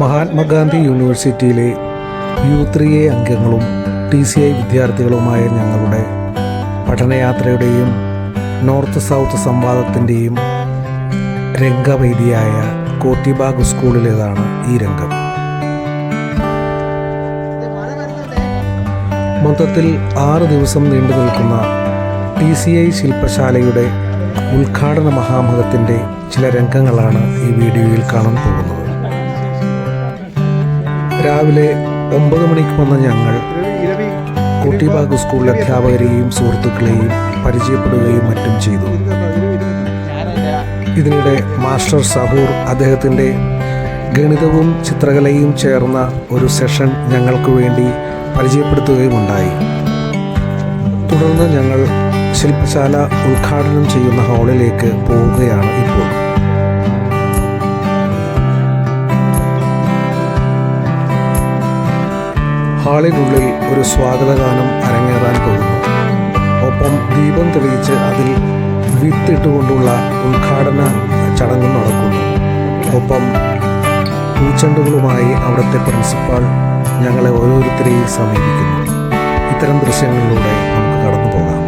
മഹാത്മാഗാന്ധി യൂണിവേഴ്സിറ്റിയിലെ U3A അംഗങ്ങളും TCI വിദ്യാർത്ഥികളുമായ ഞങ്ങളുടെ പഠനയാത്രയുടെയും നോർത്ത് സൗത്ത് സംവാദത്തിൻ്റെയും രംഗവേദിയായ കോത്തിബാഗ് സ്കൂളിലേതാണ് ഈ രംഗം. മൊത്തത്തിൽ 6 ദിവസം നീണ്ടു നിൽക്കുന്ന TCI ശില്പശാലയുടെ ഉദ്ഘാടന മഹാമഹത്തിൻ്റെ ചില രംഗങ്ങളാണ് ഈ വീഡിയോയിൽ കാണാൻ പോകുന്നത്. രാവിലെ 9 മണിക്ക് വന്ന ഞങ്ങൾ കോത്തിബാഗ് സ്കൂളിലെ അധ്യാപകരെയും സുഹൃത്തുക്കളെയും പരിചയപ്പെടുകയും മറ്റും ചെയ്തു. ഇതിനിടെ മാസ്റ്റർ സഹൂർ അദ്ദേഹത്തിൻ്റെ ഗണിതവും ചിത്രകലയും ചേർന്ന ഒരു സെഷൻ ഞങ്ങൾക്ക് വേണ്ടി പരിചയപ്പെടുത്തുകയുമുണ്ടായി. തുടർന്ന് ഞങ്ങൾ ശില്പശാല ഉദ്ഘാടനം ചെയ്യുന്ന ഹാളിലേക്ക് പോവുകയാണ് ഇപ്പോൾ. ഹാളിനുള്ളിൽ ഒരു സ്വാഗതഗാനം അരങ്ങേറാൻ പോകുന്നു. ഒപ്പം ദീപം തെളിയിച്ച് അതിൽ വിത്തിട്ടുകൊണ്ടുള്ള ഉദ്ഘാടന ചടങ്ങ് നടക്കുന്നു. ഒപ്പം പൂച്ചെണ്ടുകളുമായി അവിടുത്തെ പ്രിൻസിപ്പാൾ ഞങ്ങളെ ഓരോരുത്തരെയും സമീപിക്കുന്നു. ഇത്തരം ദൃശ്യങ്ങളിലൂടെ നമുക്ക് കടന്നു പോകാം.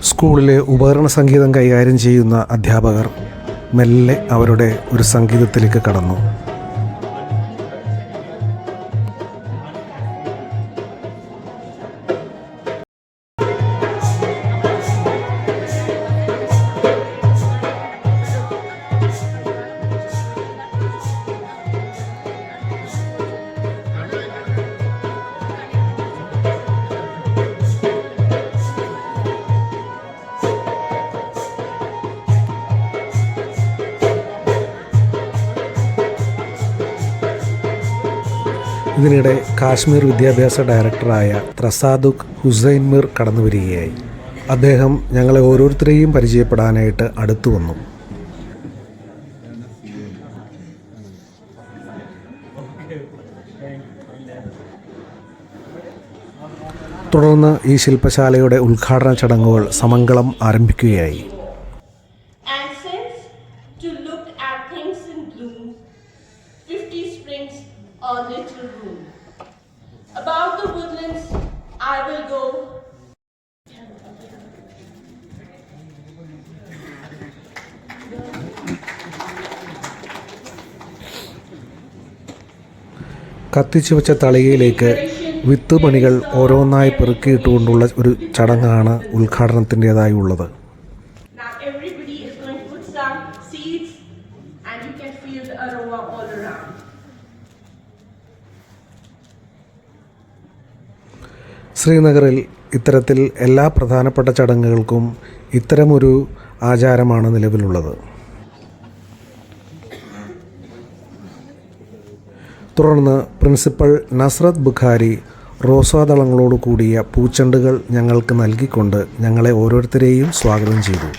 സ്കൂളിലെ ഉപകരണ സംഗീതം കൈകാര്യം ചെയ്യുന്ന അധ്യാപകർ മെല്ലെ അവരുടെ ഒരു സംഗീതത്തിലേക്ക് കടന്നു. ഇതിനിടെ കാശ്മീർ വിദ്യാഭ്യാസ ഡയറക്ടറായ ത്രസാദുഖ് ഹുസൈൻമിർ കടന്നു വരികയായി. അദ്ദേഹം ഞങ്ങളെ ഓരോരുത്തരെയും പരിചയപ്പെടാനായിട്ട് അടുത്തു വന്നു. തുടർന്ന് ഈ ശില്പശാലയുടെ ഉദ്ഘാടന ചടങ്ങുകൾ സമംഗളം ആരംഭിക്കുകയായി. About the woodlands I will go. കത്തിച്ചു വെച്ച തളികയിലേക്ക് വിത്ത് മണികൾ ഓരോന്നായി പെറുക്കിയിട്ടുകൊണ്ടുള്ള ഒരു ചടങ്ങാണ് ഉദ്ഘാടനത്തിൻ്റെതായി ഉള്ളത്. Now everybody is going to put some seeds and you can feel the aroma all around. ശ്രീനഗറിൽ ഇത്തരത്തിൽ എല്ലാ പ്രധാനപ്പെട്ട ചടങ്ങുകൾക്കും ഇത്തരമൊരു ആചാരമാണ് നിലവിലുള്ളത്. തുടർന്ന് പ്രിൻസിപ്പൽ നസ്രത്ത് ബുഖാരി റോസാദളങ്ങളോട് കൂടിയ പൂച്ചെണ്ടുകൾ ഞങ്ങൾക്ക് നൽകിക്കൊണ്ട് ഞങ്ങളെ ഓരോരുത്തരെയും സ്വാഗതം ചെയ്തു.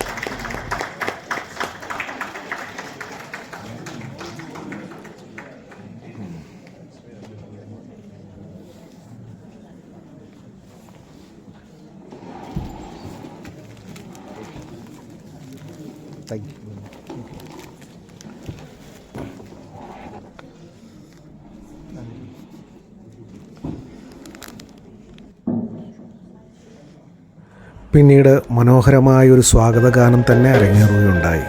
Thank you. പിന്നീട് മനോഹരമായൊരു സ്വാഗതഗാനം തന്നെ അരങ്ങേറുകയുണ്ടായി.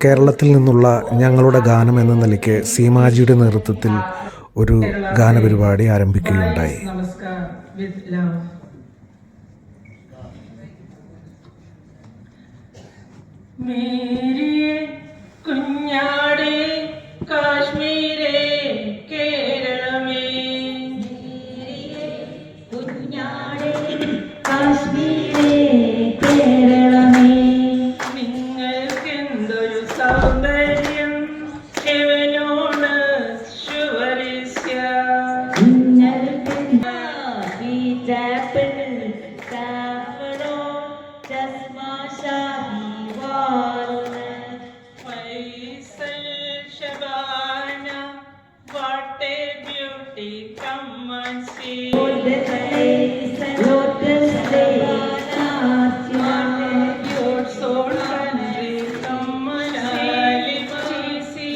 കേരളത്തിൽ നിന്നുള്ള ഞങ്ങളുടെ ഗാനം എന്ന നിലയ്ക്ക് സീമാജിയുടെ നേതൃത്വത്തിൽ ഒരു ഗാനപരിപാടി ആരംഭിക്കുകയുണ്ടായി. നമസ്കാർ വിത്ത് ലവ്. മേരിയെ കുഞ്ഞാടേ കാശ്മീരേ കേരളമേ, കുഞ്ഞാടേ കാശ്മീരേ കേരളമേ, നിങ്ങൾക്കെന്തൊരു സൗന്ദര്യം എവനോട് ശുവരിസ്യ. Sweet apple, saffron, jasma, shahi walnut. Faisal Shabana, what a beauty, come and see. Lotus lace, lotus lace, Your soul country, come and see.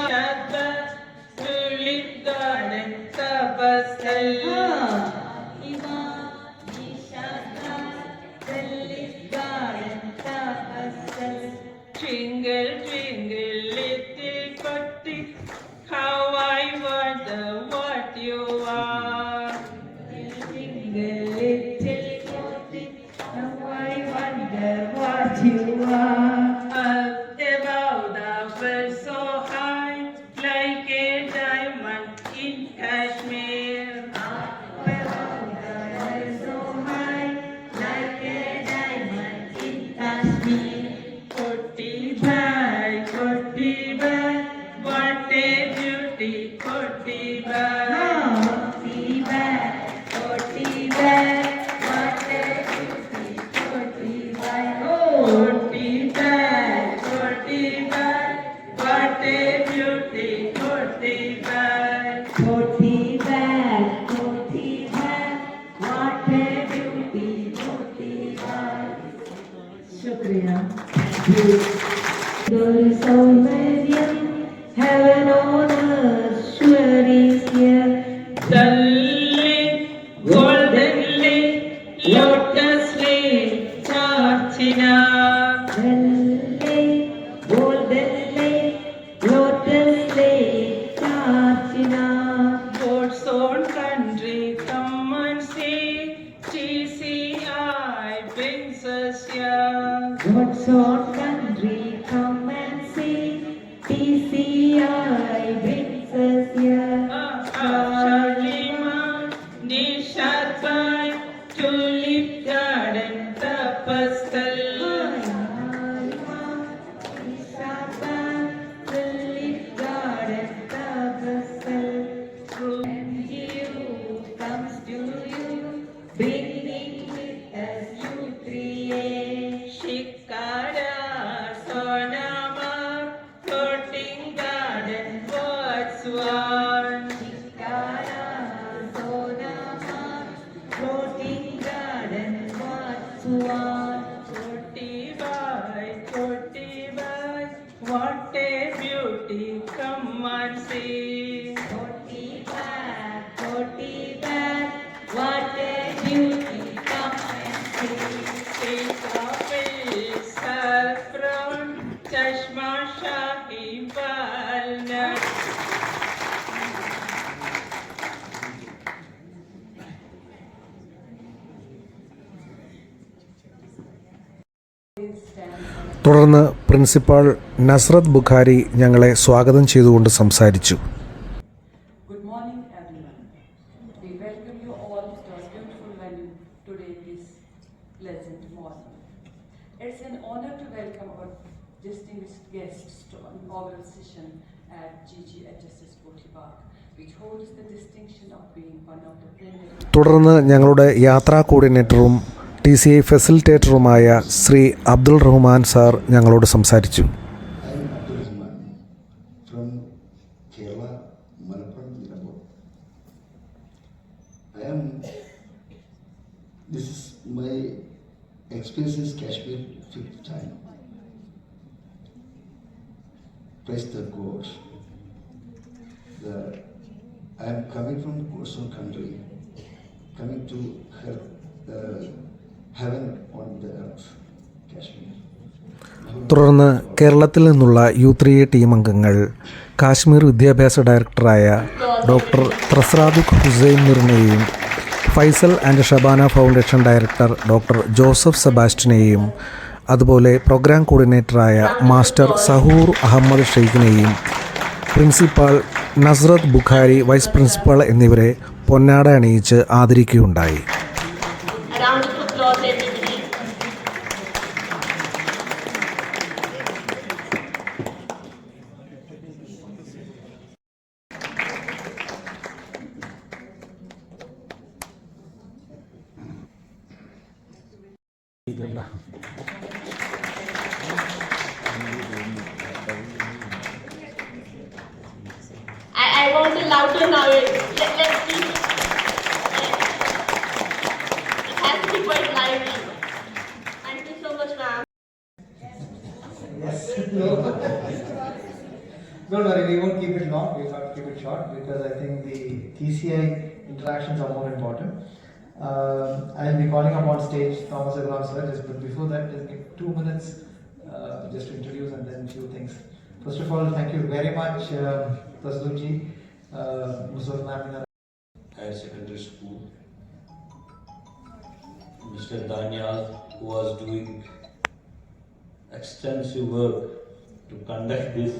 Shadda, tulip garden, tabasal. Twinkle, twinkle, little putty, how I wonder what you are. What you are. Up above the world so high, like a diamond in Kashmir. Koti bhai, what a beauty, Koti bhai. Koti bhai, what a beauty, Koti bhai. Heaven on earth, sure is here. Dalli, golden lake, lotus lake, Chachina. Golden lake, lotus lake, Chachina. God's own country, come and see. TCI brings us here. God's own country, come and see. TCI brings us here. Shalima, Nishat Bhai, Tulip Garden, Tapastal. Bringing with us you three. Shikara, Sonama, Floating Garden, what's one? Shikara, Sonama, floating garden, what's one? Koti bhai, what a beauty, come and see. Koti bag, what a beauty, come and see. Sitapil, saffron, chashma, shahi, walnut. തുടർന്ന് principal Nusrat Bukhari ഞങ്ങളെ സ്വാഗതം ചെയ്തുകൊണ്ട് സംസാരിച്ചു. Good morning, everyone. We welcome you all to our beautiful venue today, this pleasant morning. It's an honor to welcome our distinguished guests to our inaugural session at GGHSS Koti Park, which holds the distinction of being one of the premier. തുടർന്ന് ഞങ്ങളുടെ യാത്രാ കോർഡിനേറ്ററും TCI ഫെസിലിറ്റേറ്ററുമായ Shri Abdul Rahman sir ഞങ്ങളോട് സംസാരിച്ചു. I am Abdul Rahman from Kerala, Malappuram, Nilamur. This is my experience in Kashmir 5th time. Praise the God. I am coming from God's own country, coming to heaven on the earth, Kashmir. തുടർന്ന് കേരളത്തിൽ നിന്നുള്ള U3A team അംഗങ്ങൾ കാശ്മീർ വിദ്യാഭ്യാസ ഡയറക്ടറായ doctor ത്രസ്രാദുഖ് ഹുസൈൻ മിറിനെയും Faisal and Shabana foundation director doctor Joseph സെബാസ്റ്റ്യനെയും അതുപോലെ പ്രോഗ്രാം കോർഡിനേറ്ററായ മാസ്റ്റർ സഹൂർ അഹമ്മദ് ഷെയ്ഖിനെയും principal Nusrat Bukhari vice principal എന്നിവരെ പൊന്നാട അണിയിച്ച് ആദരിക്കുകയുണ്ടായി. A round of applause, everybody. I want a louder now. Let's see. It has to be quite lively. Thank you so much, ma'am. Yes. Don't worry, we won't keep it long. We'll have to keep it short because I think the TCI interactions are more important. I'll be calling up on stage Thomas Abraham sir. But before that, just give 2 minutes just to introduce and then a few things. First of all, thank you very much, Tasdukji, Musur Namina. Higher Secondary School. Mr. Daniel, who was doing extensive work to conduct this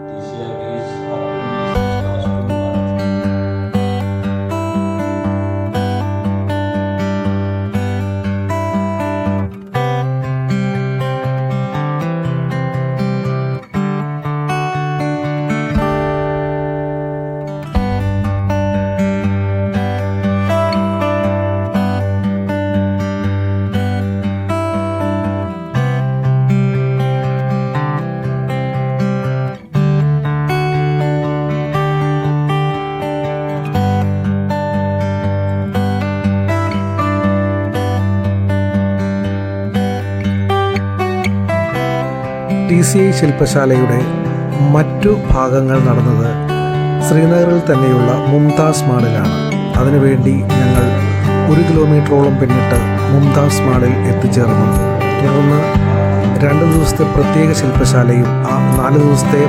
TCI is classroom 1. TCI ശില്പശാലയുടെ മറ്റു ഭാഗങ്ങൾ നടന്നത് ശ്രീനഗറിൽ തന്നെയുള്ള മുംതാസ് മാളിലാണ്. അതിനുവേണ്ടി ഞങ്ങൾ 1 കിലോമീറ്ററോളം പിന്നിട്ട് മുംതാസ് മാളിൽ എത്തിച്ചേർന്നു. തുടർന്ന് 2 ദിവസത്തെ പ്രത്യേക ശില്പശാലയും 4 ദിവസത്തെ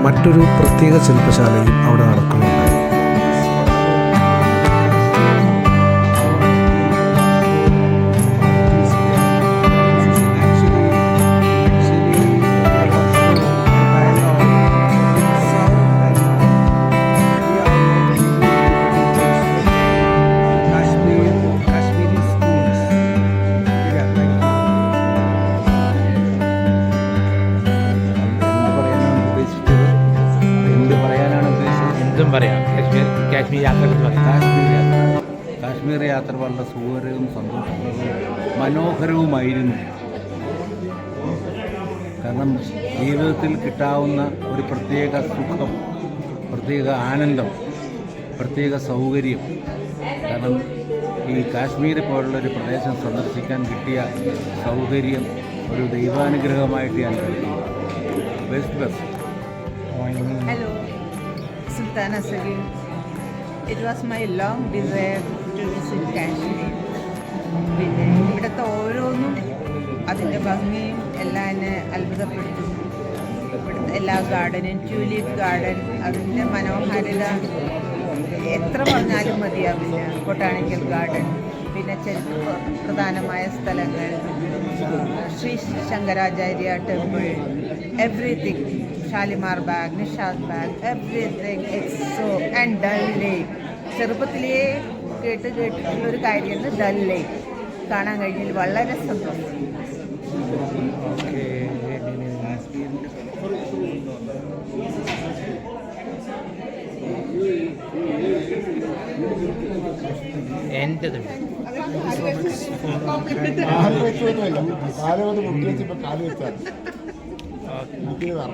മറ്റൊരു പ്രത്യേക ശില്പശാലയും അവിടെ നടക്കുന്നുണ്ട്. കാശ്മീർ യാത്ര വളരെ സുഖകരവും സന്തോഷകരവും മനോഹരവുമായിരുന്നു. കാരണം ജീവിതത്തിൽ കിട്ടാവുന്ന ഒരു പ്രത്യേക സുഖം, പ്രത്യേക ആനന്ദം, പ്രത്യേക സൗകര്യം. കാരണം ഈ കാശ്മീർ പോലുള്ളൊരു പ്രദേശം സന്ദർശിക്കാൻ കിട്ടിയ സൗകര്യം ഒരു ദൈവാനുഗ്രഹമായിട്ട് ഞാൻ കരുതുന്നു. Best. Hello, Sultana Salim. It was my long desire to visit Kashmir. പിന്നെ ഇവിടുത്തെ ഓരോന്നും അതിൻ്റെ ഭംഗിയും എല്ലാം എന്നെ അത്ഭുതപ്പെടുത്തുന്നു. ഇവിടുത്തെ എല്ലാ ഗാർഡനും, ട്യൂലിപ്പ് ഗാർഡൻ, അതിൻ്റെ മനോഹാരിത എത്ര പറഞ്ഞാലും മതിയാവില്ല. ബൊട്ടാണിക്കൽ ഗാർഡൻ, പിന്നെ പ്രധാനമായ സ്ഥലങ്ങൾ, Shri Shankaracharya temple, everything, Shalimar Bagh, Nishat Bagh, everything എക്സോ ആൻഡ് ഡൽ ലേക്ക്. ചെറുപ്പത്തിലേ കേട്ടിട്ടുള്ളൊരു കാര്യമാണ് ഡൽ ലേക്ക്. കാണാൻ കഴിഞ്ഞതിൽ വളരെ സന്തോഷം. എൻ്റെ